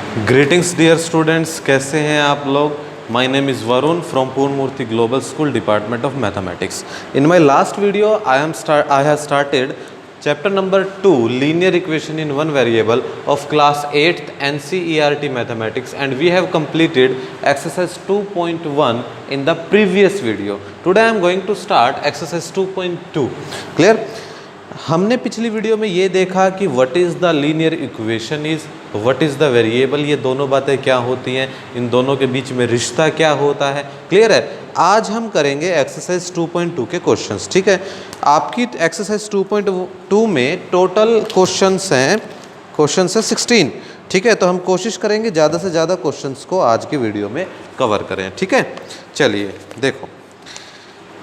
Greetings dear students, कैसे हैं आप लोग। My name is Varun from Purnamurthy global school department of mathematics. In my last video I have started chapter number 2 linear equation in one variable of class 8th NCERT mathematics, and we have completed exercise 2.1 in the previous video. Today I am going to start exercise 2.2. Clear? हमने पिछली video में ये देखा कि what is the linear equation is, what is the variable, ये दोनों बातें क्या होती हैं, इन दोनों के बीच में रिश्ता क्या होता है. क्लियर है. आज हम करेंगे एक्सरसाइज 2.2 के क्वेश्चंस. ठीक है. आपकी एक्सरसाइज 2.2 में टोटल क्वेश्चंस हैं 16. ठीक है. तो हम कोशिश करेंगे ज़्यादा से ज़्यादा क्वेश्चंस को आज की वीडियो में कवर करें. ठीक है. चलिए देखो,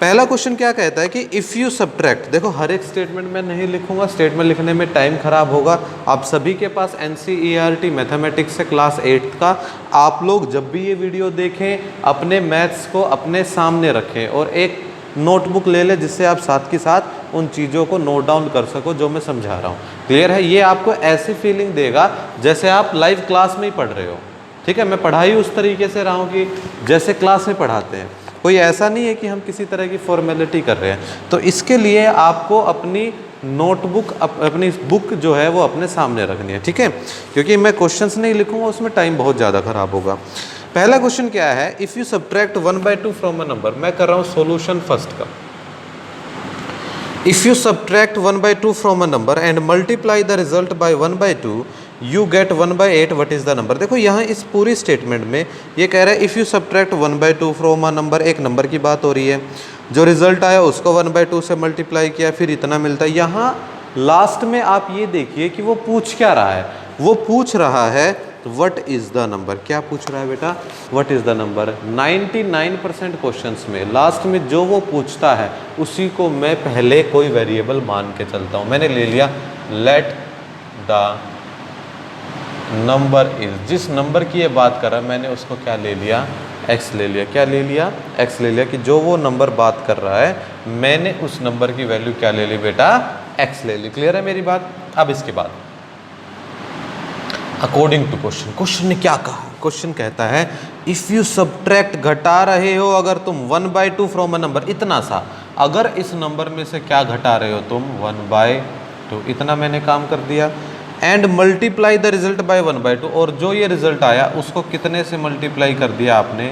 पहला क्वेश्चन क्या कहता है कि इफ़ यू सब्ट्रैक्ट. देखो, हर एक स्टेटमेंट में नहीं लिखूंगा, स्टेटमेंट लिखने में टाइम खराब होगा. आप सभी के पास NCERT मैथमेटिक्स से क्लास 8 का, आप लोग जब भी ये वीडियो देखें अपने मैथ्स को अपने सामने रखें और एक नोटबुक ले लें जिससे आप साथ के साथ उन चीज़ों को नोट डाउन कर सको जो मैं समझा रहा हूँ. क्लियर है. ये आपको ऐसी फीलिंग देगा जैसे आप लाइव क्लास में ही पढ़ रहे हो. ठीक है. मैं पढ़ाई उस तरीके से रहा हूँ कि जैसे क्लास में पढ़ाते हैं, कोई ऐसा नहीं है कि हम किसी तरह की फॉर्मेलिटी कर रहे हैं. तो इसके लिए आपको अपनी नोटबुक, अपनी बुक जो है वो अपने सामने रखनी है. ठीक है. क्योंकि मैं क्वेश्चंस नहीं लिखूंगा, उसमें टाइम बहुत ज़्यादा खराब होगा. पहला क्वेश्चन क्या है, if you subtract 1/2 from a number. मैं कर रहा हूँ सोल्यूशन फर्स्ट का. If you subtract 1/2 from a number and multiply the result by 1/2 you get 1/8. What is the number. देखो, यहाँ इस पूरी स्टेटमेंट में ये कह रहा है if you subtract 1/2 from a number, एक नंबर की बात हो रही है. जो रिजल्ट आया उसको 1/2 से मल्टीप्लाई किया, फिर इतना मिलता है. यहाँ लास्ट में आप ये देखिए कि वो पूछ क्या रहा है. वो पूछ रहा है वट इज़ द नंबर. क्या पूछ रहा है बेटा? What is the number. 99% questions में लास्ट में जो वो पूछता है उसी को मैं पहले कोई वेरिएबल मान के चलता हूँ. मैंने ले लिया लेट द नंबर इज. जिस नंबर की ये बात कर रहा है मैंने उसको क्या ले लिया? एक्स ले लिया. क्या ले लिया? एक्स ले लिया. कि जो वो नंबर बात कर रहा है मैंने उस नंबर की वैल्यू क्या ले ली बेटा? एक्स ले ली. क्लियर है मेरी बात. अब इसके बाद अकॉर्डिंग टू क्वेश्चन, क्वेश्चन ने क्या कहा? क्वेश्चन कहता है इफ़ यू सब्ट्रैक्ट, घटा रहे हो अगर तुम 1/2 फ्रॉम अ नंबर, इतना सा, अगर इस नंबर में से क्या घटा रहे हो तुम? 1/2. इतना मैंने काम कर दिया. And multiply the result by 1/2, और जो ये रिजल्ट आया उसको कितने से मल्टीप्लाई कर दिया आपने?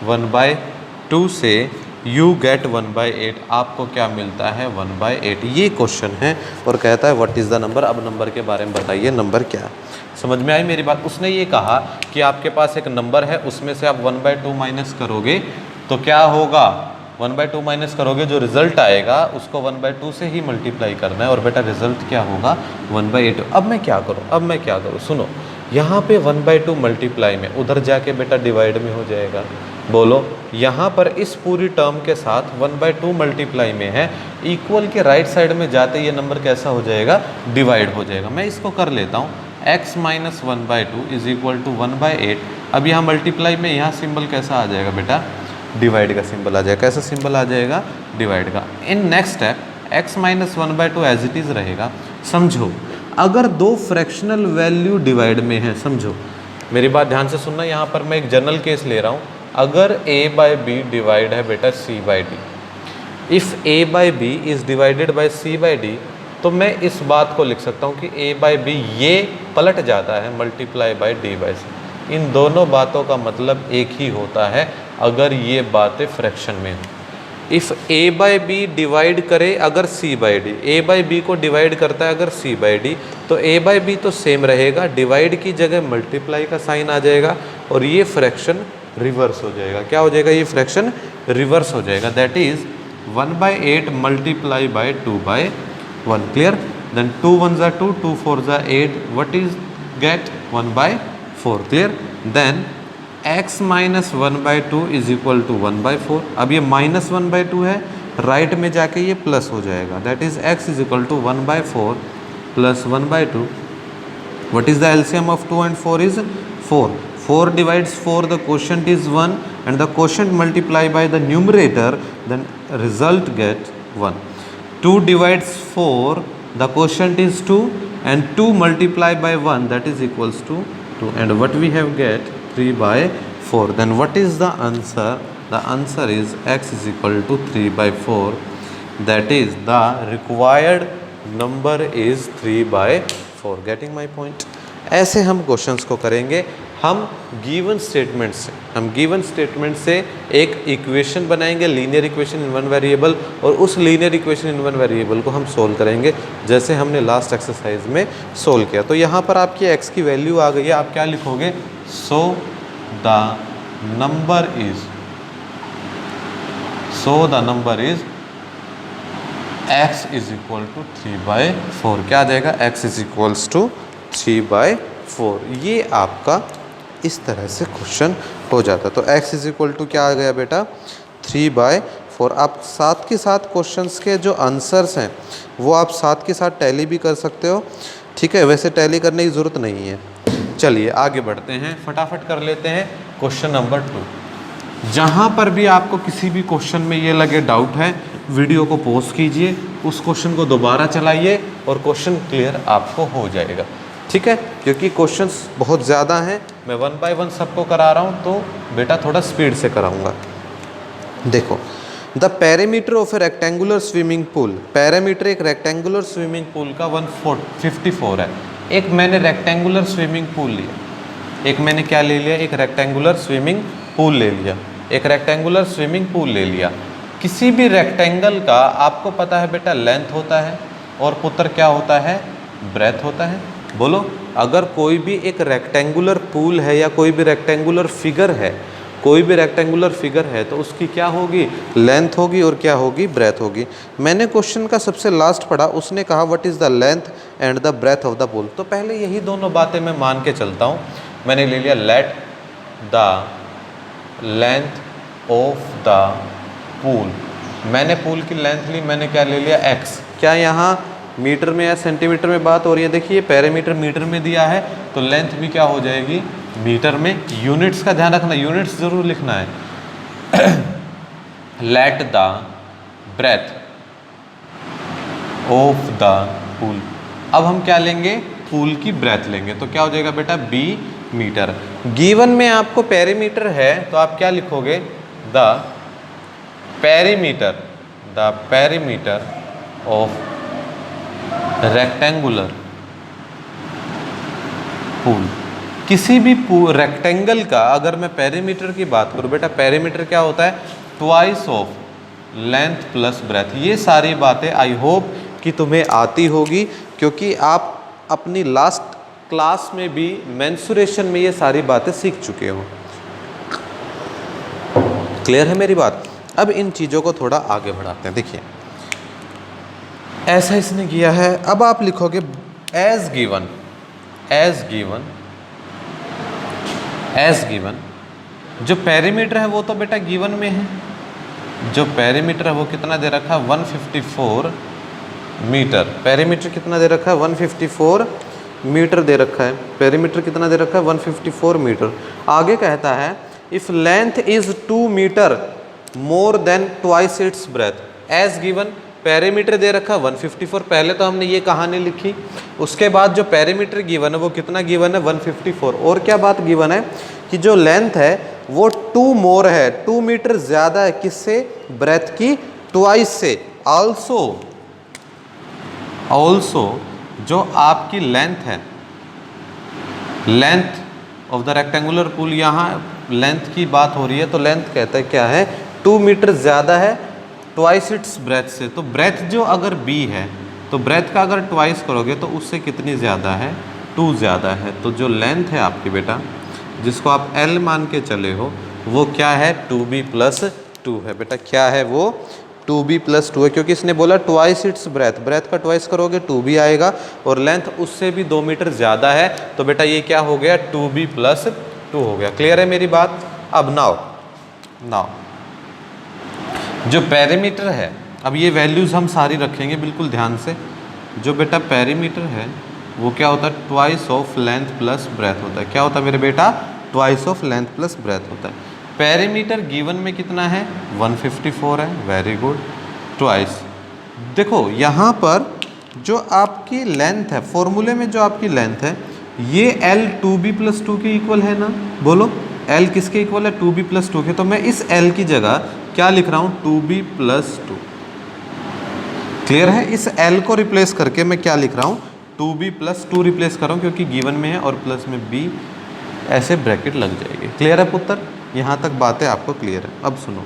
1/2 से. You get 1/8. आपको क्या मिलता है? 1/8. ये क्वेश्चन है और कहता है व्हाट इज़ द नंबर. अब नंबर के बारे में बताइए, नंबर क्या? समझ में आई मेरी बात? उसने ये कहा कि आपके पास एक नंबर है, उसमें से आप 1/2 माइनस करोगे तो क्या होगा? 1/2 माइनस करोगे, जो रिजल्ट आएगा उसको 1/2 से ही मल्टीप्लाई करना है. और बेटा रिजल्ट क्या होगा? 1/8. अब मैं क्या करूँ? सुनो, यहाँ पे 1/2 मल्टीप्लाई में, उधर जाके बेटा डिवाइड में हो जाएगा. बोलो, यहाँ पर इस पूरी टर्म के साथ 1/2 मल्टीप्लाई में है, इक्वल के राइट साइड में जाते ये नंबर कैसा हो जाएगा? डिवाइड हो जाएगा. मैं इसको कर लेता हूँ. x minus 1/2 is equal to 1/8. अब यहाँ मल्टीप्लाई में यहाँ सिंबल कैसा आ जाएगा बेटा? डिवाइड का सिंबल आ जाएगा. कैसा सिंबल आ जाएगा? डिवाइड का. In next step x minus 1/2 as it is रहेगा. समझो, अगर दो फ्रैक्शनल वैल्यू डिवाइड में है, समझो मेरी बात ध्यान से सुनना. यहाँ पर मैं एक जनरल केस ले रहा हूँ. अगर a/b डिवाइड है बेटा c/d, if a/b is divided by c/d, तो मैं इस बात को लिख सकता हूँ कि a/b ये पलट जाता है मल्टीप्लाई बाय d/c. इन दोनों बातों का मतलब एक ही होता है अगर ये बातें फ्रैक्शन में हो. इफ़ a/b डिवाइड करे अगर c/d, a/b को डिवाइड करता है अगर c/d, तो a/b तो सेम रहेगा, डिवाइड की जगह मल्टीप्लाई का साइन आ जाएगा और ये फ्रैक्शन रिवर्स हो जाएगा. क्या हो जाएगा? ये फ्रैक्शन रिवर्स हो जाएगा. That is 1/8 multiply by 2/1. Clear? Then 2 1s are 2, 2 4s are 8. What is get? 1/4. Clear? Then x minus 1/2 is equal to 1/4. अब ये minus 1/2 है, राइट में जाके ये प्लस हो जाएगा. That is x is equal to 1/4 plus 1/2. What is the LCM of 2 and 4 is 4. 4 divides 4, the quotient is 1, and the quotient multiply by the numerator, then result get 1. 2 divides 4, the quotient is 2, and 2 multiplied by 1, that is equals to 2 and what we have get 3/4. Then what is the answer? The answer is x is equal to 3/4. That is the required number is 3/4. Getting my point? ऐसे हम questions को करेंगे। हम given statement से एक equation बनाएंगे, linear equation in one variable, और उस linear equation in one variable को हम सोल्व करेंगे जैसे हमने लास्ट एक्सरसाइज में सोल्व किया। तो यहाँ पर आपकी x की वैल्यू आ गई है, आप क्या लिखोगे? So the number is x is equal to 3/4। क्या आ जाएगा? x is equals to 3/4। ये आपका इस तरह से क्वेश्चन हो जाता। तो x इज इक्वल टू क्या आ गया बेटा? 3/4। आप साथ के साथ क्वेश्चंस के जो आंसर्स हैं वो आप साथ के साथ टैली भी कर सकते हो, ठीक है? वैसे टैली करने की ज़रूरत नहीं है। चलिए आगे बढ़ते हैं, फटाफट कर लेते हैं क्वेश्चन नंबर 2। जहाँ पर भी आपको किसी भी क्वेश्चन में ये लगे डाउट है, वीडियो को पॉज कीजिए, उस क्वेश्चन को दोबारा चलाइए और क्वेश्चन क्लियर आपको हो जाएगा, ठीक है? क्योंकि क्वेश्चंस बहुत ज़्यादा हैं, मैं 1 बाय 1 सबको करा रहा हूँ, तो बेटा थोड़ा स्पीड से कराऊँगा। देखो, the perimeter of A rectangular swimming pool, perimeter एक रेक्टेंगुलर स्विमिंग पूल का 154 है। एक मैंने रेक्टेंगुलर स्विमिंग पूल लिया, एक मैंने क्या ले लिया? एक रेक्टेंगुलर स्विमिंग पूल ले लिया, एक रेक्टेंगुलर स्विमिंग पूल ले लिया। किसी भी रेक्टेंगल का आपको पता है बेटा लेंथ होता है और पुत्र क्या होता है? ब्रेथ होता है। बोलो, अगर कोई भी एक रेक्टेंगुलर पूल है या कोई भी रेक्टेंगुलर फिगर है, तो उसकी क्या होगी? लेंथ होगी और क्या होगी? ब्रेथ होगी। मैंने क्वेश्चन का सबसे लास्ट पढ़ा, उसने कहा what is the length and the breadth of the pool. तो पहले यही दोनों बातें मैं मान के चलता हूँ। मैंने ले लिया let the length of the pool, मैंने पूल की लेंथ ली, मैंने क्या ले लिया? x। क्या यहाँ मीटर में या सेंटीमीटर में बात हो रही है? देखिए पेरीमीटर मीटर में दिया है, तो लेंथ भी क्या हो जाएगी? मीटर में। यूनिट्स का ध्यान रखना, यूनिट्स जरूर लिखना है। Let the breadth of the pool. अब हम क्या लेंगे? पूल की ब्रेथ लेंगे, तो क्या हो जाएगा बेटा? b metre. गिवन में आपको पेरीमीटर है, तो आप क्या लिखोगे? The perimeter of rectangular pool. किसी भी रेक्टेंगल का अगर मैं पेरीमीटर की बात करूं बेटा, पेरीमीटर क्या होता है? Twice of length plus breadth. ये सारी बातें आई होप कि तुम्हें आती होगी, क्योंकि आप अपनी लास्ट क्लास में भी मेंसुरेशन में ये सारी बातें सीख चुके हो। क्लियर है मेरी बात? अब इन चीज़ों को थोड़ा आगे बढ़ाते हैं। देखिए ऐसा इसने किया है, अब आप लिखोगे एज गिवन। जो पेरीमीटर है वो तो बेटा गिवन में है, जो पेरीमीटर है वो कितना दे रखा है? 154 मीटर। पेरीमीटर कितना दे रखा है? 154 मीटर दे रखा है। पेरीमीटर कितना दे रखा है? 154 मीटर। आगे कहता है if length is 2 metre more than twice its breadth. As given perimeter दे रखा 154। पहले तो हमने ये कहानी लिखी, उसके बाद जो पेरीमीटर गिवन है वो कितना गिवन है? 154। और क्या बात गिवन है कि जो लेंथ है वो 2 मोर है, 2 मीटर ज़्यादा है, किससे? ब्रेथ की ट्वाइस से। ऑल्सो जो आपकी लेंथ है, length of the rectangular pool, यहाँ लेंथ की बात हो रही है, तो लेंथ कहता है क्या है? 2 मीटर ज़्यादा है ट्वाइस इट्स ब्रेथ से। तो ब्रेथ जो अगर b है, तो ब्रेथ का अगर ट्वाइस करोगे तो उससे कितनी ज़्यादा है? 2 ज़्यादा है। तो जो लेंथ है आपकी बेटा, जिसको आप l मान के चले हो, वो क्या है? 2b + 2 है बेटा। क्या है वो? 2b + 2 है, क्योंकि इसने बोला ट्वाइस इट्स ब्रेथ, ब्रेथ का ट्वाइस करोगे 2b आएगा, और लेंथ उससे भी 2 मीटर ज़्यादा है, तो बेटा ये क्या हो गया? 2b + 2 हो गया। क्लियर है मेरी बात? अब नाउ जो पेरीमीटर है, अब ये वैल्यूज़ हम सारी रखेंगे बिल्कुल ध्यान से। जो बेटा पेरीमीटर है वो क्या होता है? Twice of length plus breadth होता है। क्या होता है मेरे बेटा? Twice of length plus breadth होता है। पेरीमीटर गिवन में कितना है? 154 है। Very good. ट्वाइस, देखो यहाँ पर जो आपकी लेंथ है, फॉर्मूले में जो आपकी लेंथ है ये L 2b प्लस 2 के इक्वल है ना, बोलो L किसके इक्वल है, 2b प्लस 2 के। तो मैं इस L की जगह क्या लिख रहा हूँ, 2b प्लस 2। क्लियर है, इस L को रिप्लेस करके मैं क्या लिख रहा हूँ, 2b प्लस 2 रिप्लेस कर रहा हूँ क्योंकि गिवन में है, और प्लस में b, ऐसे ब्रैकेट लग जाएगी। क्लियर है पुत्र, यहाँ तक बातें आपको क्लियर है। अब सुनो,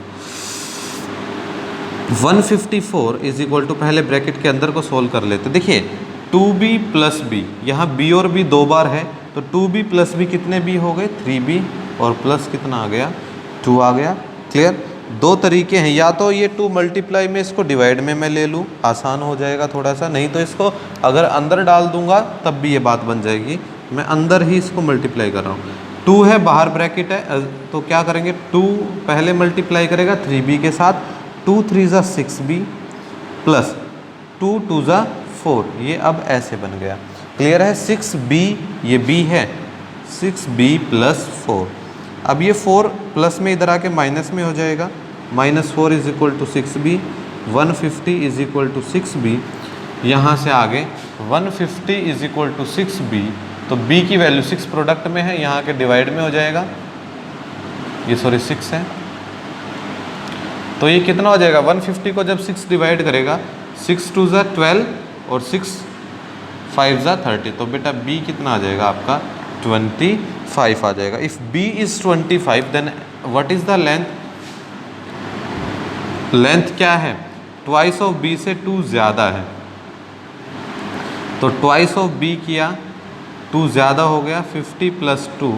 154 इज इक्वल टू, पहले ब्रैकेट के अंदर को सोल्व कर लेते। देखिए 2b प्लस b, यहाँ b और b दो बार है, तो 2b प्लस b कितने b हो गए, 3b, और प्लस कितना आ गया, 2 आ गया। क्लियर, दो तरीके हैं, या तो ये 2 मल्टीप्लाई में इसको डिवाइड में मैं ले लूँ, आसान हो जाएगा थोड़ा सा, नहीं तो इसको अगर अंदर डाल दूंगा तब भी ये बात बन जाएगी। मैं अंदर ही इसको मल्टीप्लाई कर रहा हूँ, 2 है बाहर ब्रैकेट है, तो क्या करेंगे, 2 पहले मल्टीप्लाई करेगा 3b के साथ, 2 3 ज़ा 6b प्लस 2 2 ज़ा 4, ये अब ऐसे बन गया। क्लियर है, 6b ये b है, 6b प्लस 4। अब ये 4 प्लस में इधर आके माइनस में हो जाएगा, -4 is equal to 6b, 150 is equal to 6b, यहाँ से आगे 150 इज इक्वल टू 6b, तो b की वैल्यू 6 प्रोडक्ट में है, यहाँ के डिवाइड में हो जाएगा, ये सॉरी 6 है, तो ये कितना हो जाएगा, 150 को जब 6 डिवाइड करेगा, 6 2 ज़ा 12 और 6 5 ज़ा 30, तो बेटा b कितना आ जाएगा आपका, 25 आ जाएगा। If b is 25 then what is the length, length क्या है, ट्वाइस ऑफ b से 2 ज़्यादा है, तो ट्वाइस ऑफ b किया, 2 ज़्यादा हो गया, 50 plus 2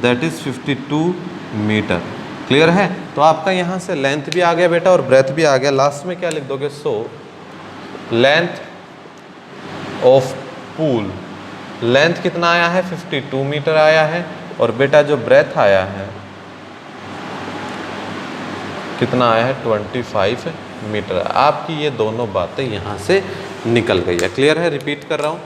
that is 52 metre. Clear है, तो आपका यहाँ से लेंथ भी आ गया बेटा और ब्रेथ भी आ गया। लास्ट में क्या लिख दोगे, so length of pool, length कितना आया है, 52 मीटर आया है, और बेटा जो ब्रेथ आया है कितना आया है, 25 मीटर। आपकी ये दोनों बातें यहाँ से निकल गई है। क्लियर है, रिपीट कर रहा हूँ,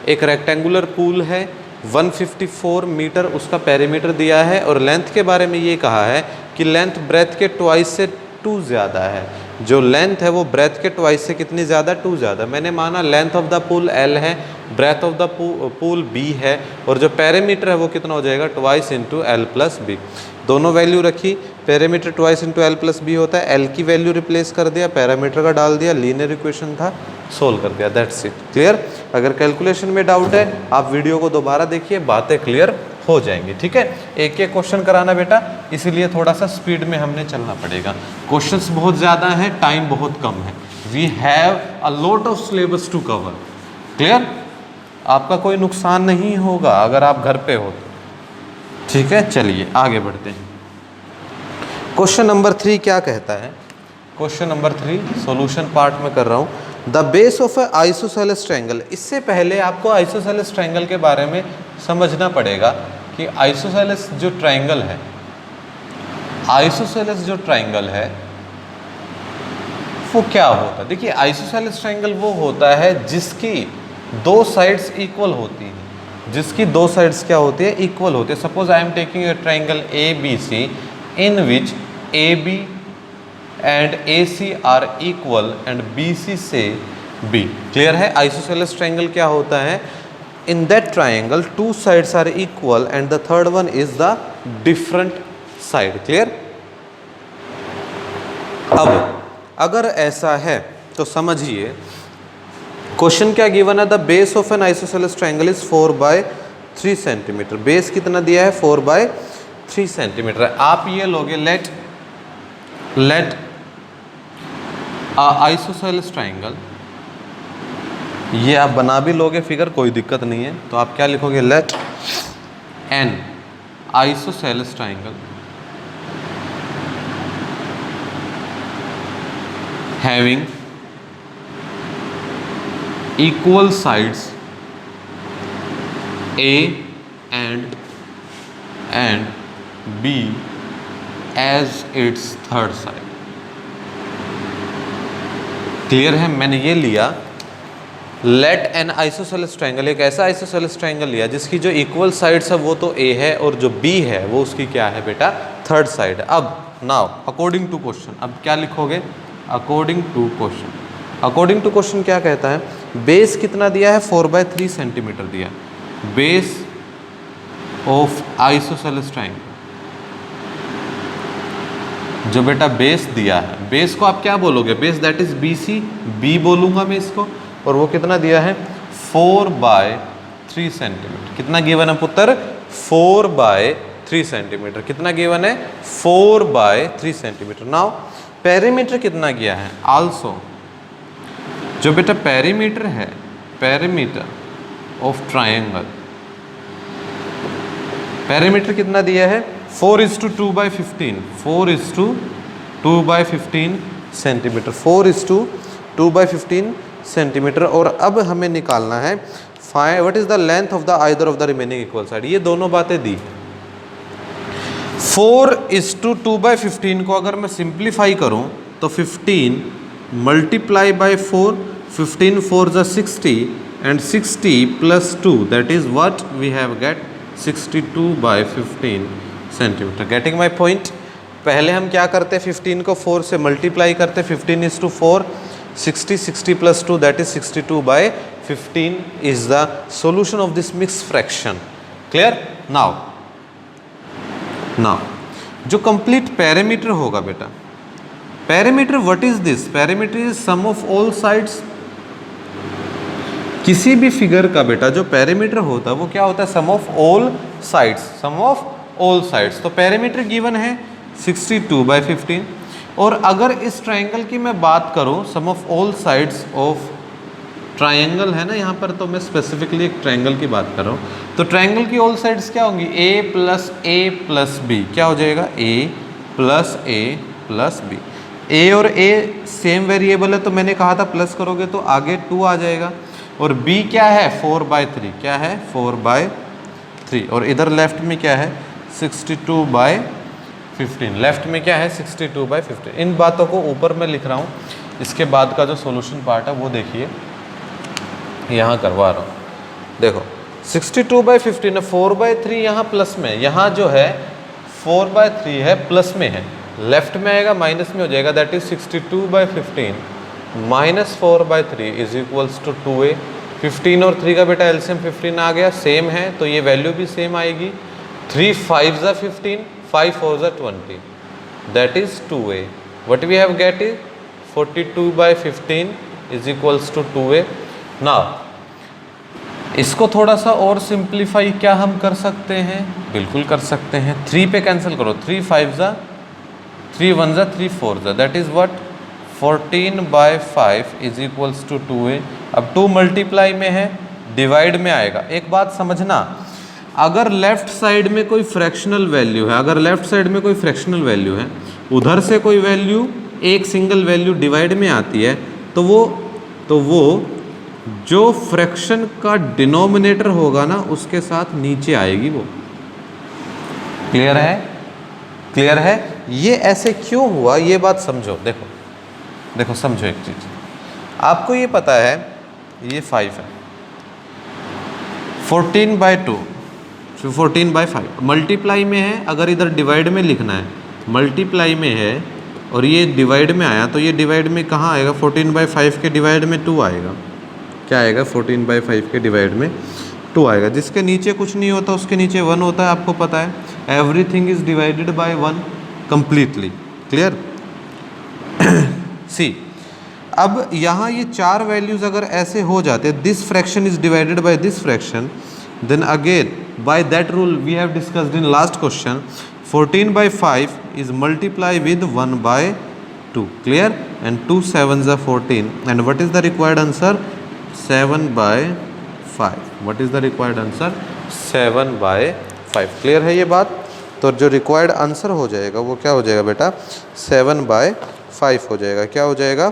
एक रेक्टेंगुलर पूल है, 154 मीटर उसका पेरीमीटर दिया है, और लेंथ के बारे में ये कहा है कि लेंथ ब्रेथ के ट्वाइस से 2 ज़्यादा है। जो लेंथ है वो ब्रेथ के ट्वाइस से कितनी ज़्यादा, 2 ज़्यादा। मैंने माना length of the pool L है, breadth of the pool B है, और जो पेरीमीटर है वो कितना हो जाएगा, twice into L plus B। दोनों वैल्यू रखी, perimeter twice into L plus B होता है, L की वैल्यू रिप्लेस कर दिया, पैरामीटर का डाल दिया, लीनियर इक्वेशन था, सोल्व कर दिया, दैट्स इट। क्लियर, अगर कैलकुलेशन में डाउट है आप वीडियो को दोबारा देखिए, बातें क्लियर हो जाएंगी। ठीक है, एक एक क्वेश्चन कराना बेटा, इसीलिए थोड़ा सा स्पीड में हमने चलना पड़ेगा, क्वेश्चंस बहुत ज़्यादा हैं, टाइम बहुत कम है, we have a lot of syllabus to cover. Clear, आपका कोई नुकसान नहीं होगा अगर आप घर पे हो तो। ठीक है, चलिए आगे बढ़ते हैं। क्वेश्चन नंबर 3 क्या कहता है, क्वेश्चन नंबर 3 सॉल्यूशन पार्ट में कर रहा हूँ। The base of A isosceles triangle, इससे पहले आपको आइसोसेलेस ट्रायंगल के बारे में समझना पड़ेगा कि आइसोसेलेस जो ट्रायंगल है, आइसोसेलेस जो ट्रायंगल है वो क्या होता है। देखिए आइसोसेलेस ट्रायंगल वो होता है जिसकी 2 साइड्स इक्वल होती हैं, जिसकी 2 साइड्स क्या होती है, इक्वल होती है। Suppose I am taking a triangle ABC in which AB and AC are equal and BC से B। क्लियर है, आइसोसेलेस ट्रायंगल क्या होता है, in that triangle 2 sides are equal and the third one is the different side। Clear, अब अगर ऐसा है तो समझिए क्वेश्चन क्या गिवन है, the base of N isosceles triangle is 4/3 centimetre. Base कितना दिया है, 4/3 सेंटीमीटर है। आप ये लोगे लेट आइसोसेलेस ट्रायंगल, ये आप बना भी लोगे फिगर, कोई दिक्कत नहीं है। तो आप क्या लिखोगे, let an isosceles triangle having equal sides A and B as its third side। Clear है, मैंने ये लिया लेट एन आइसोसेलेस ट्रायंगल, एक ऐसा आइसोसेलेस ट्रायंगल लिया जिसकी जो इक्वल साइड्स है वो तो A है और जो B है वो उसकी क्या है बेटा, थर्ड साइड है। अब नाउ अकॉर्डिंग टू क्वेश्चन, अब क्या लिखोगे, according to question. According to question क्या कहता है, बेस कितना दिया है, 4/3 सेंटीमीटर दिया, बेस ऑफ आइसोसेलेस ट्राइंगल। जो बेटा बेस दिया है, बेस को आप क्या बोलोगे, base that is BC, B बोलूंगा मैं इसको, और वो कितना दिया है 4/3 सेंटीमीटर। कितना गिवन है पुत्र, 4/3 सेंटीमीटर। कितना गिवन है 4/3 सेंटीमीटर। नाउ पेरीमीटर कितना किया है आल्सो, जो बेटा पेरीमीटर है, पेरीमीटर ऑफ ट्राइंगल, पेरीमीटर कितना दिया है 4:2/15, 4:2/15 सेंटीमीटर, 4:2/15 सेंटीमीटर। और अब हमें निकालना है find what is the length of the either of the remaining equal side. ये दोनों बातें दी। 4:2/15 को अगर मैं सिंप्लीफाई करूं तो 15 multiply by 4, 15 4 = 60 and 60 + 2 that is what we have get 62/15 centimetre. Getting my point. पहले हम क्या करते, 15 को 4 से मल्टीप्लाई करते, 15:4, 60, 60 + 2 that is 62/15 is the solution of this mix fraction. Clear. Now जो कंप्लीट पेरीमीटर होगा बेटा, perimeter what is this, perimeter is sum of all sides. किसी भी फिगर का बेटा जो पेरीमीटर होता है वो क्या होता है, sum of all sides, sum of all sides. तो पेरीमीटर गिवन है 62/15। और अगर इस ट्राइंगल की मैं बात करूं, sum of all sides of triangle है ना यहाँ पर, तो मैं स्पेसिफिकली एक ट्राइंगल की बात कर रहा हूँ। तो ट्राइंगल की ऑल साइड्स क्या होंगी, A + A + B। क्या हो जाएगा, A + A + B। A और A सेम वेरिएबल है, तो मैंने कहा था प्लस करोगे तो आगे 2 आ जाएगा। और B क्या है 4/3, क्या है 4/3। और इधर लेफ्ट में क्या है 62/15, लेफ्ट में क्या है 62/15। इन बातों को ऊपर मैं लिख रहा हूँ, इसके बाद का जो सॉल्यूशन पार्ट है वो देखिए यहाँ करवा रहा हूँ। देखो 62/15 है, 4/3 यहाँ प्लस में, यहाँ जो है 4/3 है प्लस में है, लेफ्ट में आएगा माइनस में हो जाएगा, that is 62/15 - 4/3 is equals to 2a। 15 और 3 का बेटा एलसीएम 15 आ गया, सेम है तो ये वैल्यू भी सेम आएगी। 3 5 = 15, 5 4 = 20 that is 2a। What we have get is 42/15 is equals to 2a। Now इसको थोड़ा सा और सिंप्लीफाई क्या हम कर सकते हैं, बिल्कुल कर सकते हैं। 3 पे कैंसिल करो, 3 5 = 3 1 = 3 4 that is what 14/5 is equals to 2a। अब 2 मल्टीप्लाई में है, डिवाइड में आएगा। एक बात समझना, अगर लेफ्ट साइड में कोई फ्रैक्शनल वैल्यू है, अगर लेफ्ट साइड में कोई फ्रैक्शनल वैल्यू है, उधर से कोई वैल्यू, एक सिंगल वैल्यू डिवाइड में आती है, तो वो जो फ्रैक्शन का डिनोमिनेटर होगा ना उसके साथ नीचे आएगी वो। क्लियर है, क्लियर है। ये ऐसे क्यों हुआ ये बात समझो। देखो समझो एक चीज, आपको ये पता है ये 5 है, 14/2 14/5 मल्टीप्लाई में है, अगर इधर डिवाइड में लिखना है, मल्टीप्लाई में है और ये डिवाइड में आया, तो ये डिवाइड में कहाँ आएगा, 14/5 के डिवाइड में 2 आएगा। क्या आएगा 14/5 के डिवाइड में 2 आएगा। जिसके नीचे कुछ नहीं होता उसके नीचे 1 होता है, आपको पता है। Everything is divided by 1 completely. Clear. See, अब यहाँ ये 4 वैल्यूज अगर ऐसे हो जाते, this fraction is divided by this fraction, then again by that rule we have discussed in last question, 14/5 is multiply with 1/2. Clear? And 2 7s are 14. And what is the required answer? 7/5. What is the required answer? 7/5. Clear है ये बात? तो जो required answer हो जाएगा वो क्या हो जाएगा बेटा 7/5 हो जाएगा। क्या हो जाएगा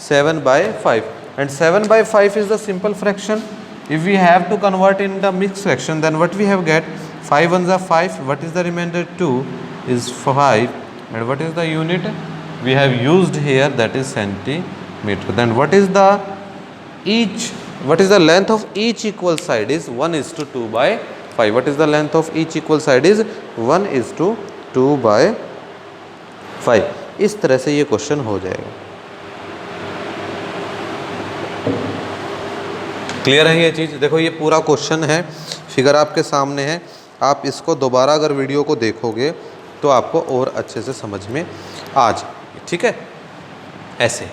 7/5. And 7/5 is the simple fraction. If we have to convert in the mixed fraction, then what we have get 5 1s are 5. What is the remainder 2 is 5. And what is the unit we have used here, that is centimeter. Then what is the length of each equal side is 1:2/5. What is the length of each equal side is 1:2/5. इस तरह से ये question हो जाएगा। Clear है ये चीज़? देखो ये पूरा क्वेश्चन है, फिगर आपके सामने है। आप इसको दोबारा अगर वीडियो को देखोगे तो आपको और अच्छे से समझ में आ जाएगी, ठीक है। ऐसे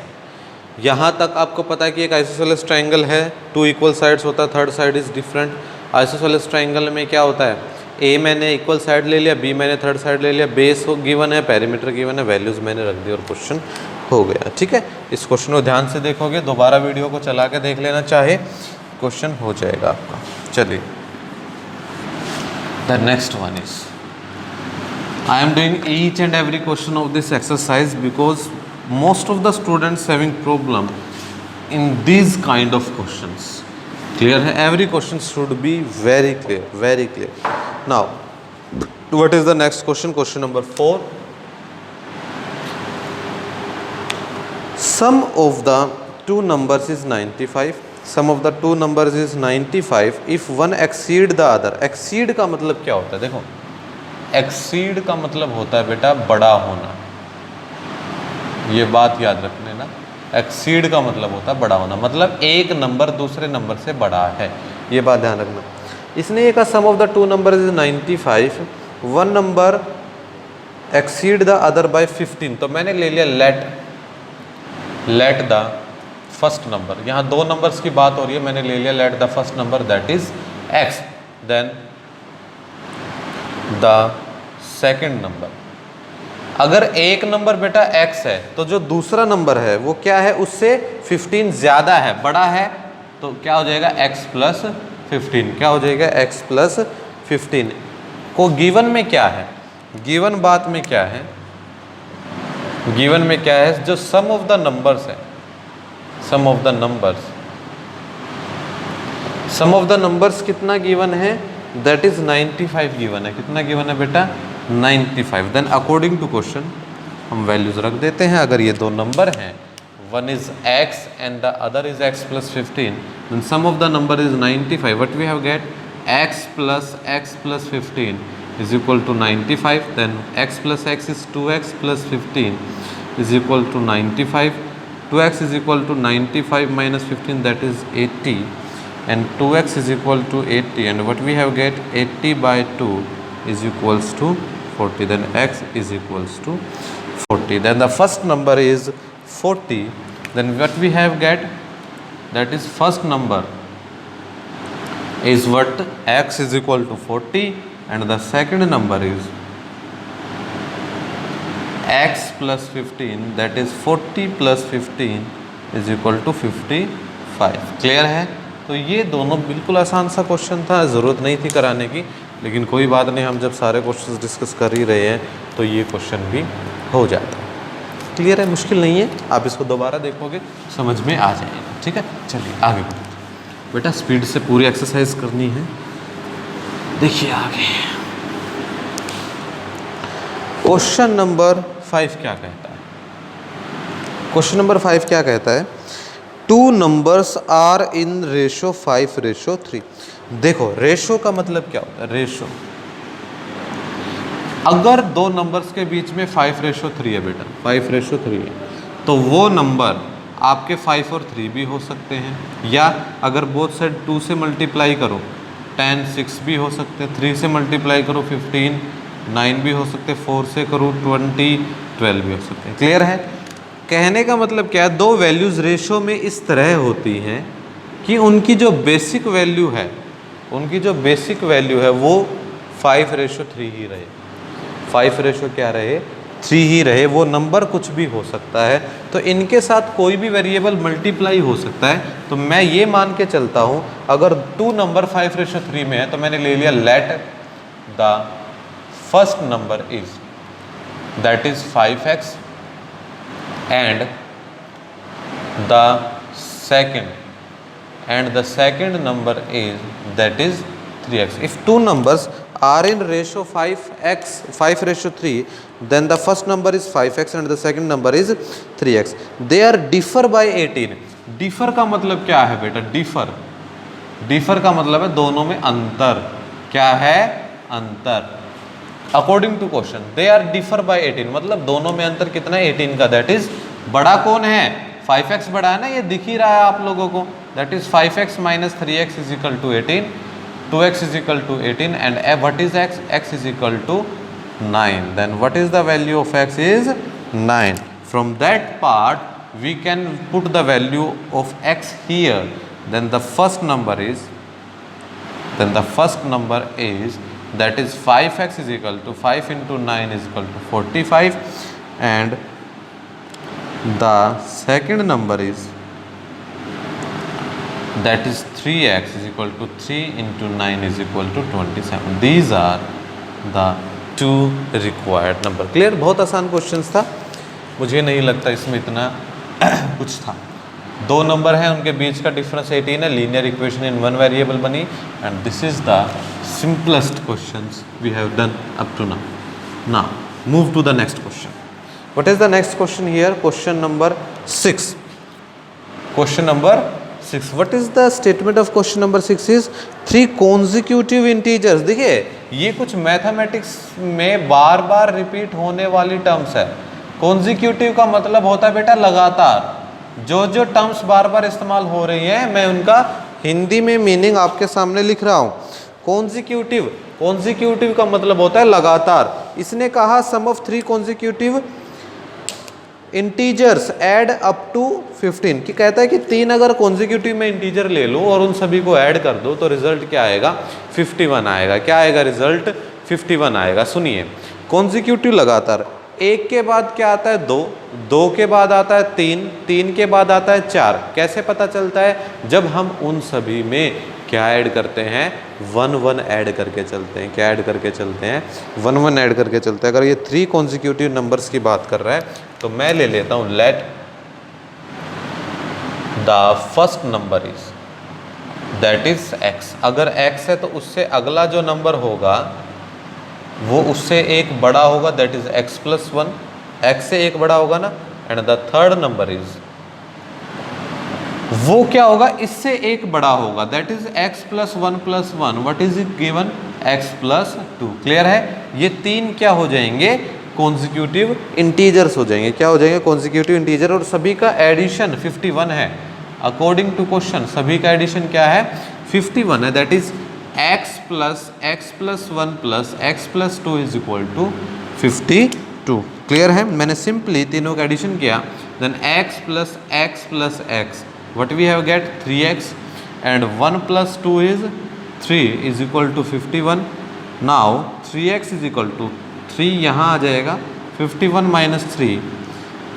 यहाँ तक आपको पता है कि एक आइसोसेलेस ट्रायंगल है, 2 इक्वल साइड्स होता है, third side is different. Isosceles triangle में क्या होता है, ए मैंने इक्वल साइड ले लिया, बी मैंने थर्ड साइड ले लिया, बेस गिवन है, पेरीमीटर गिवन है, वैल्यूज़ मैंने रख दी और क्वेश्चन हो गया, ठीक है। इस क्वेश्चन को ध्यान से देखोगे, दोबारा वीडियो को चला के देख लेना, चाहे क्वेश्चन हो जाएगा आपका। चलिए, the next one is, I am doing each and every question of this exercise because most of the students having problem in these kind of questions. Clear है, every question should be very clear, very clear. Now what is the next question? Question number 4. Sum of the two numbers is 95. Sum of the two numbers is 95 if one exceed the other. Exceed का मतलब क्या होता है, देखो exceed का मतलब होता है बेटा बड़ा होना, ये बात याद रखने ना। एक्सीड का मतलब होता है बड़ा होना, मतलब एक नंबर दूसरे नंबर से बड़ा है, ये बात ध्यान रखना। इसने ये कहा sum of the two number is 95, one number exceed the other by 15, तो मैंने ले लिया लेट द फर्स्ट नंबर, यहाँ दो नंबर्स की बात हो रही है, मैंने ले लिया let the first number that is x, then the second number. अगर एक नंबर बेटा x है तो जो दूसरा नंबर है वो क्या है, उससे 15 ज़्यादा है, बड़ा है, तो क्या हो जाएगा x प्लस 15, क्या हो जाएगा x प्लस 15। को गिवन में क्या है, गिवन बात में क्या है, गिवन में क्या है, जो सम ऑफ द नंबर्स है, sum of the numbers, sum of the numbers कितना गिवन है, दैट इज 95 गिवन है। कितना गिवन है बेटा, 95। देन अकॉर्डिंग टू क्वेश्चन हम वैल्यूज रख देते हैं। अगर ये दो नंबर हैं, one is x and the other is x plus 15, then sum of the number is 95। What we have get, x plus 15 is equal to 95, then x plus x is 2x plus 15 is equal to 95, 2x is equal to 95 minus 15 that is 80, and 2x is equal to 80, and what we have get 80 by 2 is equals to 40, then x is equals to 40, then the first number is 40, then what we have get, that is first number is what, x is equal to 40, and the second number is x plus 15, that is 40 plus 15 is equal to 55। Clear है। तो ये दोनों बिल्कुल आसान सा question था, ज़रूरत नहीं थी कराने की, लेकिन कोई बात नहीं, हम जब सारे क्वेश्चंस डिस्कस कर ही रहे हैं तो ये क्वेश्चन भी हो जाता है। क्लियर है, मुश्किल नहीं है, आप इसको दोबारा देखोगे समझ में आ जाएगा, ठीक है। चलिए आगे बढ़ते बेटा, स्पीड से पूरी एक्सरसाइज करनी है। देखिए आगे क्वेश्चन नंबर 5 क्या कहता है, क्वेश्चन नंबर 5 क्या कहता है, two numbers are in ratio 5:3। देखो रेशो का मतलब क्या होता है, रेशो, अगर दो नंबर्स के बीच में 5:3 है बेटा, 5:3 है, तो वो नंबर आपके 5 और 3 भी हो सकते हैं, या अगर बोथ साइड 2 से मल्टीप्लाई करो 10 6 भी हो सकते हैं, 3 से मल्टीप्लाई करो 15 9 भी हो सकते हैं, 4 से करो 20 12 भी हो सकते हैं। क्लियर है। कहने का मतलब क्या है, दो वैल्यूज़ रेशो में इस तरह होती हैं कि उनकी जो बेसिक वैल्यू है, उनकी जो बेसिक वैल्यू है वो 5:3 ही रहे, 5 क्या रहे, 3 ही रहे। वो नंबर कुछ भी हो सकता है, तो इनके साथ कोई भी वेरिएबल मल्टीप्लाई हो सकता है। तो मैं ये मान के चलता हूँ, अगर 2 नंबर 5:3 में है तो मैंने ले लिया let the first number is that is 5x and the second number is that is 3x. If two numbers are in ratio 5:3, then the first number is 5x and the second number is 3x. They are differ by 18. differ का मतलब क्या है बेटा, differ का मतलब है दोनों में अंतर। क्या है, अंतर। According to question they are differ by 18, मतलब दोनों में अंतर कितना है, 18 का। दैट इज बड़ा कौन है, 5x बड़ा है ना, ये दिख ही रहा है आप लोगों को। That is 5x minus 3x is equal to 18, 2x is equal to 18 and what is x? X is equal to 9. Then what is the value of x is 9. From that part we can put the value of x here. Then the first number is that is 5x is equal to 5 into 9 is equal to 45, and the second number is that is 3x is equal to 3 into 9 is equal to 27. These are the two required number. Clear? बहुत आसान questions था, मुझे नहीं लगता इसमें इतना कुछ था. दो नंबर हैं, उनके बीच का डिफरेंस 18 है, linear equation in one variable बनी, and this is the simplest questions we have done up to now. Now move to the next question. What is the next question here? Question number 6. Question number 6. What is the statement of question number 6 is 3 consecutive integers. देखिए ये कुछ mathematics में बार बार repeat होने वाली terms है. Consecutive का मतलब होता है बेटा लगातार. जो जो टर्म्स बार बार इस्तेमाल हो रही हैं मैं उनका हिंदी में मीनिंग आपके सामने लिख रहा हूं. कॉन्जिक्यूटिव का मतलब होता है लगातार. इसने कहा sum of 3 consecutive integers add up to 15, कि कहता है कि 3 अगर कॉन्जिक्यूटिव में इंटीजर ले लो और उन सभी को ऐड कर दो तो रिजल्ट क्या आएगा? 51 आएगा. क्या आएगा रिजल्ट? 51 आएगा. सुनिए, कॉन्जिक्यूटिव लगातार, 1 के बाद क्या आता है? 2, 2 के बाद आता है 3, 3 के बाद आता है 4. कैसे पता चलता है? जब हम उन सभी में क्या ऐड करते हैं? 1 1 ऐड करके चलते हैं. क्या ऐड करके चलते हैं? 1 1 ऐड करके चलते हैं. अगर ये 3 कॉन्जिक्यूटिव नंबर्स की बात कर रहा है तो मैं ले लेता हूं late the first number is that is x. अगर x है तो उससे अगला जो नंबर होगा वो उससे एक बड़ा होगा, that is x plus 1. x से एक बड़ा होगा ना. And the third number is वो क्या होगा? इससे एक बड़ा होगा, that is x plus 1 plus 1. What is it given? x plus 2. Clear है? ये 3 क्या हो जाएंगे? कॉन्जिक्यूटिव इंटीजर्स हो जाएंगे. क्या हो जाएंगे? Consecutive integer. और सभी का एडिशन 51 है. अकॉर्डिंग टू क्वेश्चन सभी का एडिशन क्या है? 51 है. That is x plus 1 plus x plus 2 is equal to 52. Clear है? मैंने सिंपली तीनों का एडिशन किया. Then x plus x what we have get 3x and 1 plus 2 is 3 is equal to 51. now 3x is equal to 3 यहाँ आ जाएगा. 51 minus 3,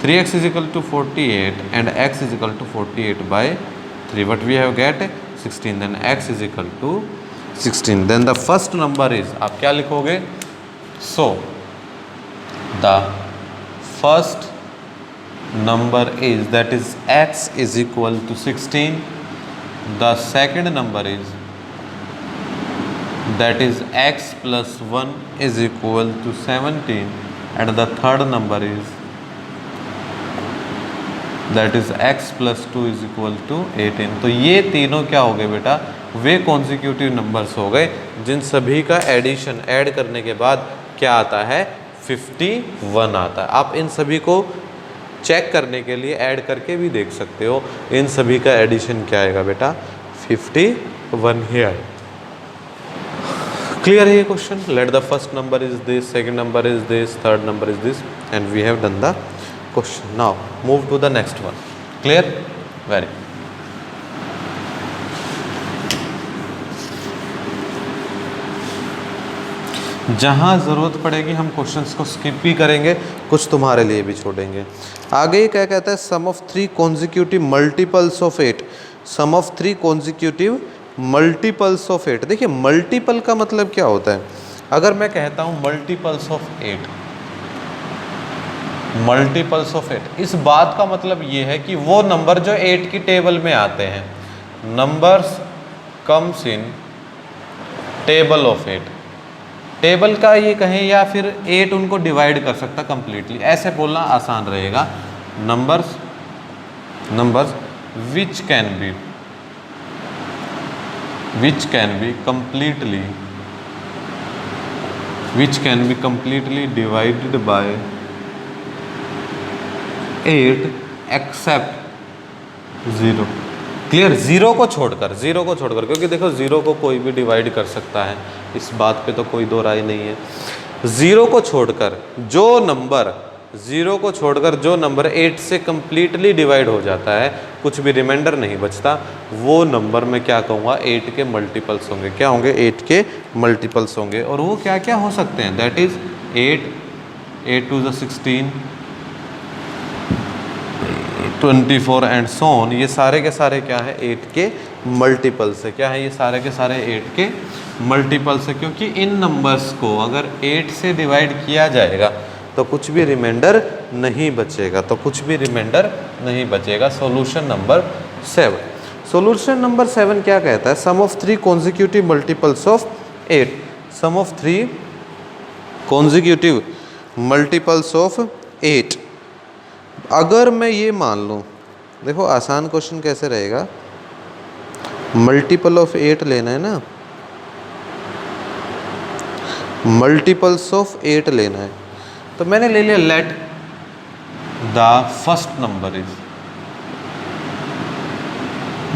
3x is equal to 48 and x is equal to 48 by 3. what we have get 16. then x is equal to 16. then the first number is, आप क्या लिखोगे? so the first number is that is x is equal to 16. the second number is that is x plus 1 is equal to 17. and the third number is that is x plus 2 is equal to 18. तो ये तीनों क्या हो गए बेटा? वे consecutive numbers हो गए जिन सभी का एडिशन ऐड करने के बाद क्या आता है? 51 आता है. आप इन सभी को चेक करने के लिए ऐड करके भी देख सकते हो. इन सभी का एडिशन क्या आएगा बेटा? 51 ही आएगा. क्लियर है ये question? Let the first number is this, second number is this, third number is this, and we have done the question. Now move to the next one. Clear? Very. जहाँ ज़रूरत पड़ेगी हम क्वेश्चंस को skip भी करेंगे, कुछ तुम्हारे लिए भी छोड़ेंगे. आगे क्या कहता है? Sum of 3 consecutive multiples of 8. Sum of 3 consecutive multiples of 8. देखिए मल्टीपल का मतलब क्या होता है? अगर मैं कहता हूँ मल्टीपल्स ऑफ 8, मल्टीपल्स ऑफ 8, इस बात का मतलब ये है कि वो नंबर जो 8 की टेबल में आते हैं, numbers comes in table of 8. Table का ये कहें या फिर 8 उनको डिवाइड कर सकता कंप्लीटली, ऐसे बोलना आसान रहेगा. Numbers which can be completely divided by 8 except 0. Clear, zero को छोड़कर, जीरो को छोड़कर, क्योंकि देखो जीरो को कोई भी डिवाइड कर सकता है, इस बात पे तो कोई दो राय नहीं है। जीरो को छोड़कर जो नंबर, जीरो को छोड़कर जो नंबर 8 से कंप्लीटली डिवाइड हो जाता है, कुछ भी रिमाइंडर नहीं बचता, वो नंबर मैं क्या कहूँगा, 8 के मल्टीपल्स होंगे। क्या होंगे? 8 के मल्टीपल्स होंगे। और वो क्या क्या हो सकते हैं? That is 8, 8 to the 16, 24 and so on. ये सारे के सारे क्या है? 8 के मल्टीपल्स है। क्या है? ये सारे के सारे 8 के मल्टीपल्स है, क्योंकि इन नंबर्स को अगर 8 से डिवाइड किया जाएगा तो कुछ भी रिमाइंडर नहीं बचेगा, तो कुछ भी रिमाइंडर नहीं बचेगा। Solution number 7। सॉल्यूशन नंबर 7 क्या कहता है? Sum of 3 consecutive multiples of 8। Sum of 3 consecutive multiples of 8। अगर मैं ये मान लूँ, देखो आसान क्वेश्चन कैसे रहेगा, मल्टीपल ऑफ 8 लेना है ना, मल्टीपल्स ऑफ 8 लेना है, तो मैंने ले लिया let the first number is,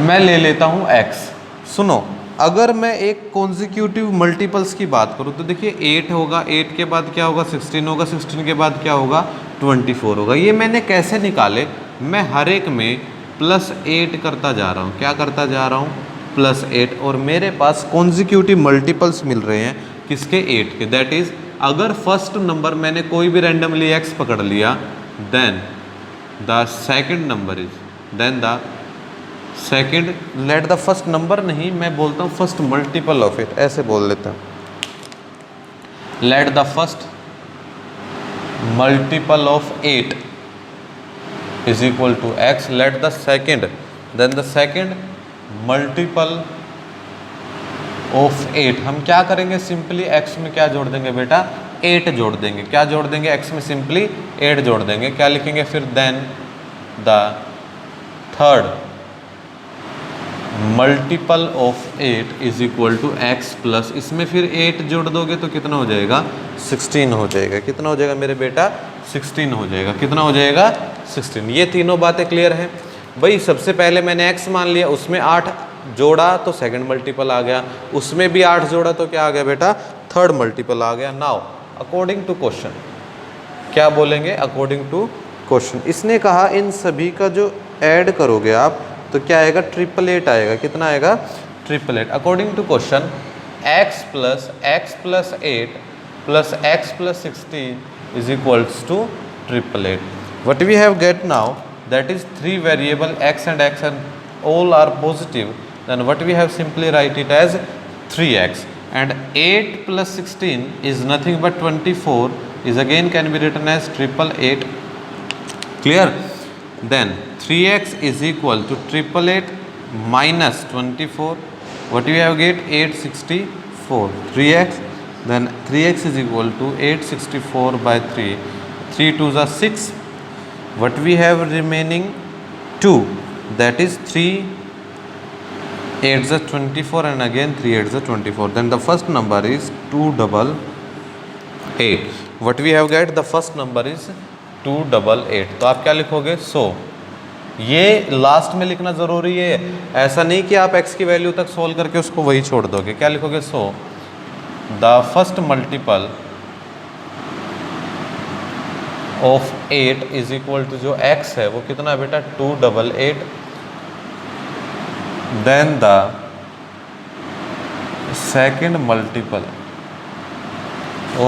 मैं ले लेता हूं x। सुनो, अगर मैं एक कॉन्जिक्यूटिव मल्टीपल्स की बात करूं तो देखिए 8 होगा, 8 के बाद क्या होगा? 16 होगा, 16 के बाद क्या होगा? 24 होगा। ये मैंने कैसे निकाले? मैं हर एक में +8 करता जा रहा हूँ। क्या करता जा रहा हूँ? +8। और मेरे पास कॉन्जिक्यूटिव मल्टीपल्स मिल रहे हैं किसके? 8 के। दैट इज अगर फर्स्ट नंबर मैंने कोई भी रैंडमली x पकड़ लिया, then the second number is, then the second, let the first number नहीं, मैं बोलता हूँ फर्स्ट मल्टीपल ऑफ इट, ऐसे बोल लेता हूँ। Let the first multiple of 8 is equal to x, let the second, then the second multiple of 8। हम क्या करेंगे? सिंपली x में क्या जोड़ देंगे बेटा? 8 जोड़ देंगे। क्या जोड़ देंगे? x में सिंपली 8 जोड़ देंगे। क्या लिखेंगे फिर? Then the third multiple of 8 is equal to x plus, इसमें फिर 8 जोड़ दोगे तो कितना हो जाएगा? 16 हो जाएगा। कितना हो जाएगा मेरे बेटा? 16 हो जाएगा। कितना हो जाएगा? 16। ये तीनों बातें क्लियर हैं भाई। सबसे पहले मैंने x मान लिया, उसमें 8 जोड़ा तो सेकंड मल्टीपल आ गया, उसमें भी 8 जोड़ा तो क्या आ गया बेटा? थर्ड मल्टीपल आ गया। नाउ अकॉर्डिंग टू क्वेश्चन क्या बोलेंगे? अकॉर्डिंग टू क्वेश्चन इसने कहा इन सभी का जो ऐड करोगे आप तो क्या आएगा? 888 आएगा। कितना आएगा? 888। According to question x plus 8 plus x plus 16 is equals to 888। What we have get now, that is 3 variable x and all are positive, then what we have simply write it as 3x, and 8 plus 16 is nothing but 24, is again can be written as 888. Clear? Then 3x is equal to 888 minus 24. What we have get? 864. 3x, then 3x is equal to 864 by 3. 3 2s are 6. What we have remaining? 2. That is 3 8s are 24 and again 3 8s are 24. Then the first number is 288. What we have get? The first number is 288. तो आप क्या लिखोगे? सो ये last में लिखना ज़रूरी है, ऐसा नहीं कि आप x की वैल्यू तक सोल्व करके उसको वही छोड़ दोगे। क्या लिखोगे? So the first multiple of 8 is equal to जो x है वो कितना है बेटा? 288. Then the second multiple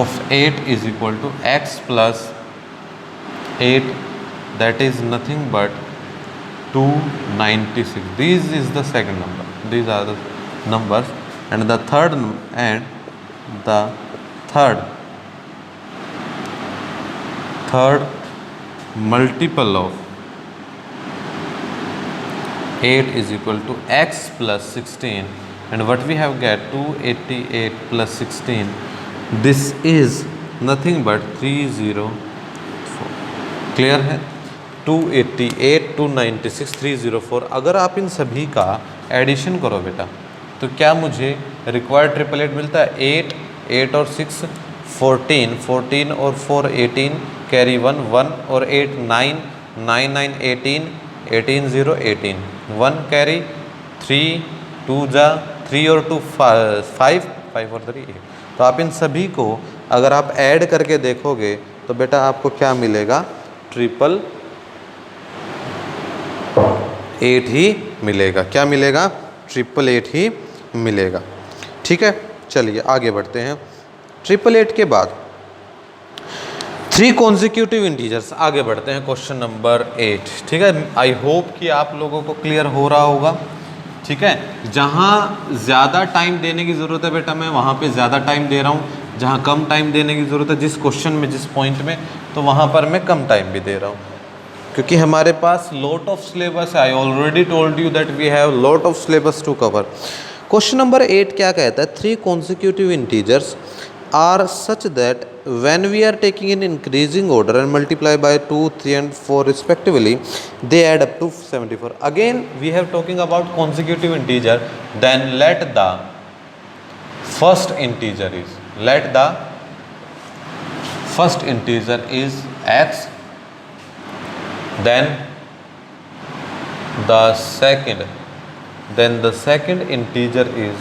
of 8 is equal to x plus 8, that is nothing but 296. This is the second number. These are the numbers, and the third multiple of 8 is equal to x plus 16, and what we have get? 288 plus 16. This is nothing but 304. Clear है? 288, 296, 304। अगर आप इन सभी का addition करो बेटा तो क्या मुझे रिक्वायर्ड 888 मिलता है? 8, 8 और 6 14, 14 और 4 18, कैरी 1 1 और 8 9, 9 9 18, 18 0 18, 1 कैरी, 3 2 जा 3 और 2 5, 5 और 3 8। तो आप इन सभी को अगर आप ऐड करके देखोगे तो बेटा आपको क्या मिलेगा, 888 ही मिलेगा। क्या मिलेगा, 888 ही मिलेगा। ठीक है, चलिए आगे बढ़ते हैं। 888 के बाद 3 कॉन्जिक्यूटिव इंटीजर्स, आगे बढ़ते हैं क्वेश्चन नंबर 8। ठीक है, आई होप कि आप लोगों को क्लियर हो रहा होगा। ठीक है, जहाँ ज़्यादा टाइम देने की ज़रूरत है बेटा मैं वहाँ पे ज़्यादा टाइम दे रहा हूँ, जहाँ कम टाइम देने की ज़रूरत है जिस क्वेश्चन में जिस पॉइंट में, तो वहाँ पर मैं कम टाइम भी दे रहा हूँ, क्योंकि हमारे पास लॉट ऑफ सिलेबस है। I already told you that we have lot of syllabus to cover. Question number 8 क्या कहता है, 3 consecutive integers are such that when we are taking in increasing order and multiply by 2, 3 and 4 respectively, they add up to 74. Again we have talking about consecutive integer, then let the first integer is x, then the second integer is,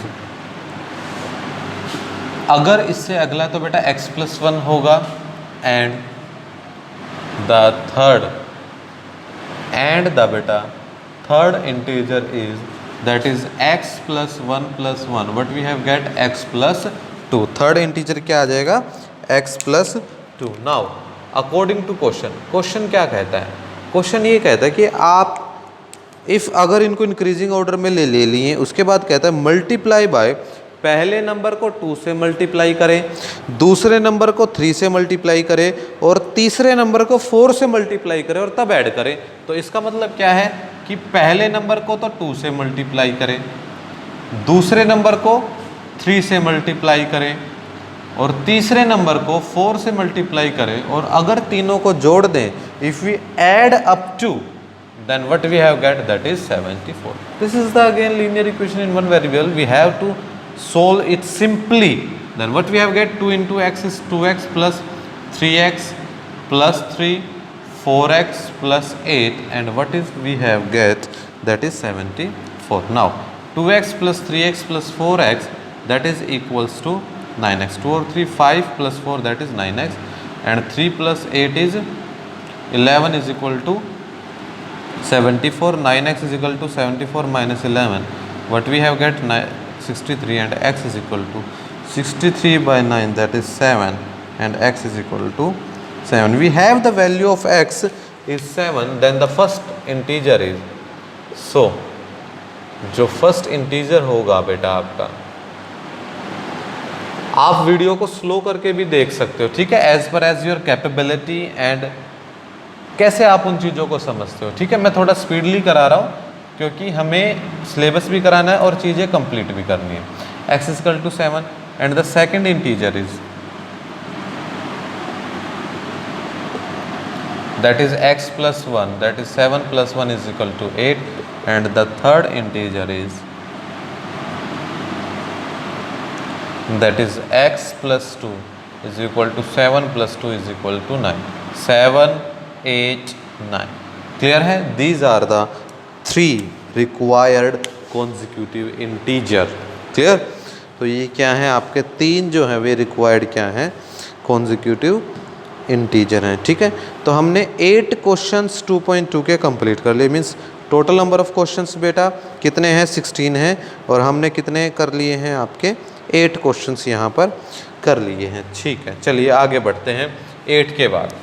अगर इससे अगला तो बेटा x+1 होगा, and the third integer is that is x+1+1, but we have get x+2। Third integer क्या आ जाएगा, x+2। Now according to question क्या कहता है, क्वेश्चन ये कहता है कि आप इफ़ अगर इनको इंक्रीजिंग ऑर्डर में ले लिए, उसके बाद कहता है मल्टीप्लाई बाय, पहले नंबर को 2 से मल्टीप्लाई करें, दूसरे नंबर को 3 से मल्टीप्लाई करें और तीसरे नंबर को 4 से मल्टीप्लाई करें और तब ऐड करें। तो इसका मतलब क्या है कि पहले नंबर को तो 2 से मल्टीप्लाई करें, दूसरे नंबर को 3 से मल्टीप्लाई करें और तीसरे नंबर को 4 से मल्टीप्लाई करें, और अगर तीनों को जोड़ दें, if we add up to, then what we have get, that is 74. This is the again linear equation in one variable. We have to solve it simply. Then what we have get, 2 into x is 2x plus 3x plus 3, 4x plus 8, and what is we have get, that is 74. Now 2x plus 3x plus 4x, that is equals to 9x. 2 or 3, 5 plus 4, that is 9x, and 3 plus 8 is 11 is equal to 74. 9x is equal to 74 minus 11, what we have get 63, and x is equal to 63 by 9, that is 7, and x is equal to 7. We have the value of x is 7, then the first integer is, so जो first integer होगा बेटा आपका, आप video को slow करके भी देख सकते हो, ठीक है, as per as your capability and कैसे आप उन चीज़ों को समझते हो। ठीक है, मैं थोड़ा स्पीडली करा रहा हूँ क्योंकि हमें सिलेबस भी कराना है और चीज़ें कंप्लीट भी करनी है। x is equal to 7 and the second integer is, that is x plus 1, that is 7 plus 1 is equal to 8, and the third integer is, that is x plus 2 is equal to 7 plus 2 is equal to 9. 7 8 9. Clear है? These are the 3 required consecutive integer. Clear? तो ये क्या है आपके 3 जो है वे required क्या है, consecutive इंटीजर हैं। ठीक है, तो हमने 8 क्वेश्चंस 2.2 के कंप्लीट कर लिए। Means total number of questions बेटा कितने हैं, 16 हैं, और हमने कितने कर लिए हैं आपके 8 क्वेश्चंस यहाँ पर कर लिए हैं। ठीक है, चलिए आगे बढ़ते हैं 8 के बाद।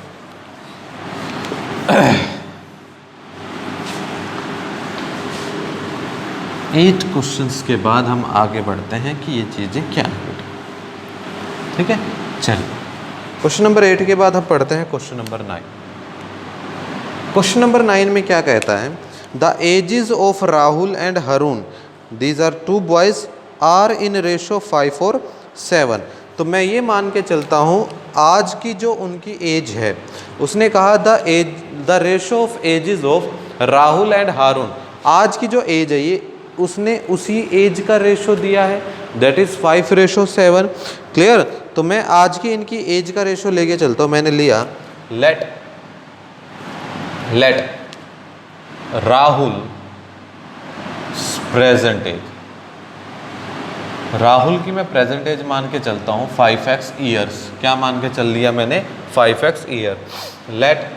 8 क्वेश्चंस के बाद हम आगे बढ़ते हैं कि ये चीज़ें क्या हैं। ठीक है, चलिए क्वेश्चन नंबर 8 के बाद हम पढ़ते हैं क्वेश्चन नंबर 9। क्वेश्चन नंबर 9 में क्या कहता है, the ages of Rahul and Haroon, these are 2 boys, are in ratio 5 और 7। तो मैं ये मान के चलता हूँ आज की जो उनकी एज है, उसने कहा the ratio of ages of Rahul and Haroon, आज की जो एज है ये उसने उसी एज का रेशो दिया है, दैट इज़ 5:7। क्लियर? तो मैं आज की इनकी एज का रेशो लेके चलता हूँ। मैंने लिया let Rahul present age, Rahul की मैं प्रेजेंट एज मान के चलता हूँ 5x ईयर्स। क्या मान के चल लिया मैंने? 5x year. लेट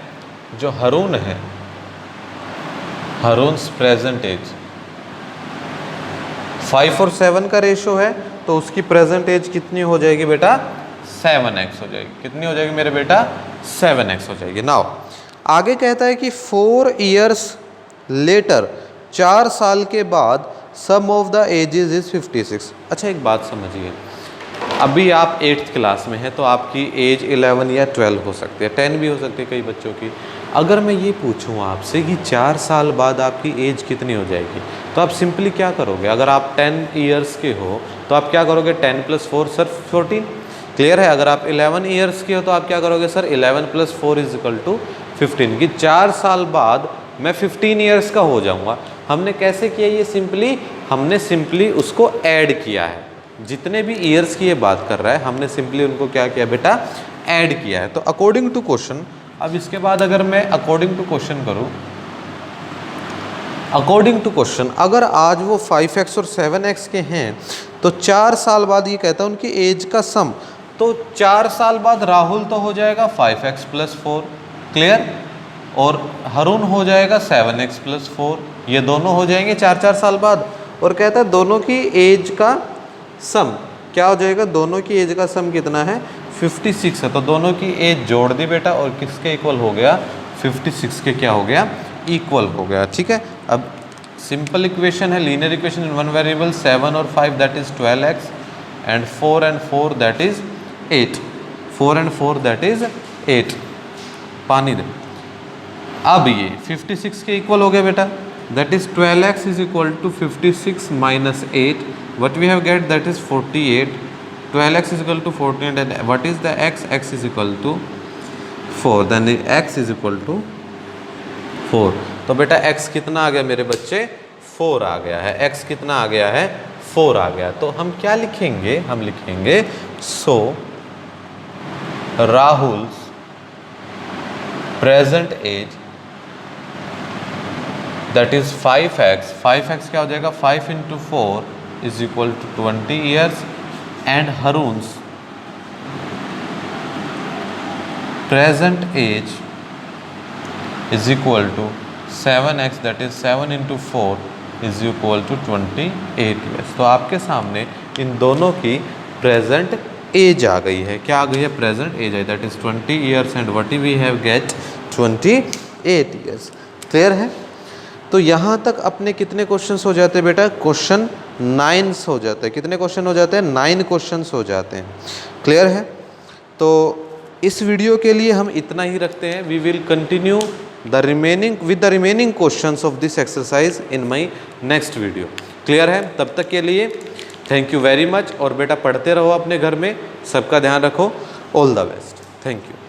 जो हरून है, हरून प्रेजेंट एज 5 और 7 का रेशो है, तो उसकी प्रेजेंट एज कितनी हो जाएगी बेटा? 7x हो जाएगी। कितनी हो जाएगी मेरे बेटा? 7x हो जाएगी। नाउ आगे कहता है कि 4 ईयर्स लेटर, 4 साल के बाद सम ऑफ द एजेस इज 56। अच्छा एक बात समझिए, अभी आप 8th क्लास में हैं तो आपकी एज 11 या 12 हो सकती है, 10 भी हो सकती है कई बच्चों की। अगर मैं ये पूछूं आपसे कि 4 साल बाद आपकी एज कितनी हो जाएगी, तो आप सिंपली क्या करोगे? अगर आप 10 ईयर्स के हो तो आप क्या करोगे? 10 + 4 सर 14। क्लियर है? अगर आप 11 ईयर्स के हो तो आप क्या करोगे सर? 11 + 4 = 15। कि 4 साल बाद मैं 15 ईयर्स का हो जाऊंगा। हमने कैसे किया ये? हमने सिंपली उसको ऐड किया है। जितने भी ईयर्स की ये बात कर रहा है, हमने सिंपली उनको क्या किया बेटा? ऐड किया है। तो अकॉर्डिंग टू क्वेश्चन, अब इसके बाद अगर मैं अकॉर्डिंग टू क्वेश्चन करूं, अकॉर्डिंग टू क्वेश्चन अगर आज वो 5x और 7x के हैं तो 4 साल बाद ये कहता है उनकी एज का सम, तो 4 साल बाद राहुल तो हो जाएगा 5x + 4। क्लियर? और हरून हो जाएगा 7x + 4। ये दोनों हो जाएंगे 4 साल बाद। और कहता है दोनों की एज का सम क्या हो जाएगा? दोनों की एज का सम कितना है? 56 है। तो दोनों की एज जोड़ दी बेटा, और किसके इक्वल हो गया? 56 के क्या हो गया? इक्वल हो गया। ठीक है, अब सिंपल इक्वेशन है, linear equation in one variable. 7 और 5 that is 12x, and 4 and 4 that is 8। 4 and 4 that is 8। पानी दे। अब ये 56 के इक्वल हो गया बेटा, that is 12x = 56 - 8। what we have get, that is 48. 12x = 48, and what is the x? X = 4, then x = 4। तो बेटा x कितना आ गया मेरे बच्चे? 4 आ गया है। x कितना आ गया है? 4 आ गया। तो हम क्या लिखेंगे? हम लिखेंगे so Rahul's present age that is 5x। 5x क्या हो जाएगा? 5 × 4 = 20 years, and Harun's present age is equal to 7x, that is 7 × 4 = 28 years। तो आपके सामने इन दोनों की प्रेजेंट एज आ गई है। क्या आ गई है? प्रेजेंट एज है, that is 20 years, and what we have get 28 years। Clear है? तो यहाँ तक अपने कितने क्वेश्चंस हो जाते हैं बेटा? क्वेश्चन 9 हो जाते हैं। कितने क्वेश्चन हो जाते हैं? 9 क्वेश्चंस हो जाते हैं। क्लियर है? तो इस वीडियो के लिए हम इतना ही रखते हैं। We will continue the remaining questions of this exercise in my next video. Clear है? तब तक के लिए थैंक यू वेरी मच। और बेटा पढ़ते रहो अपने घर में, सबका ध्यान रखो। All the best. Thank you.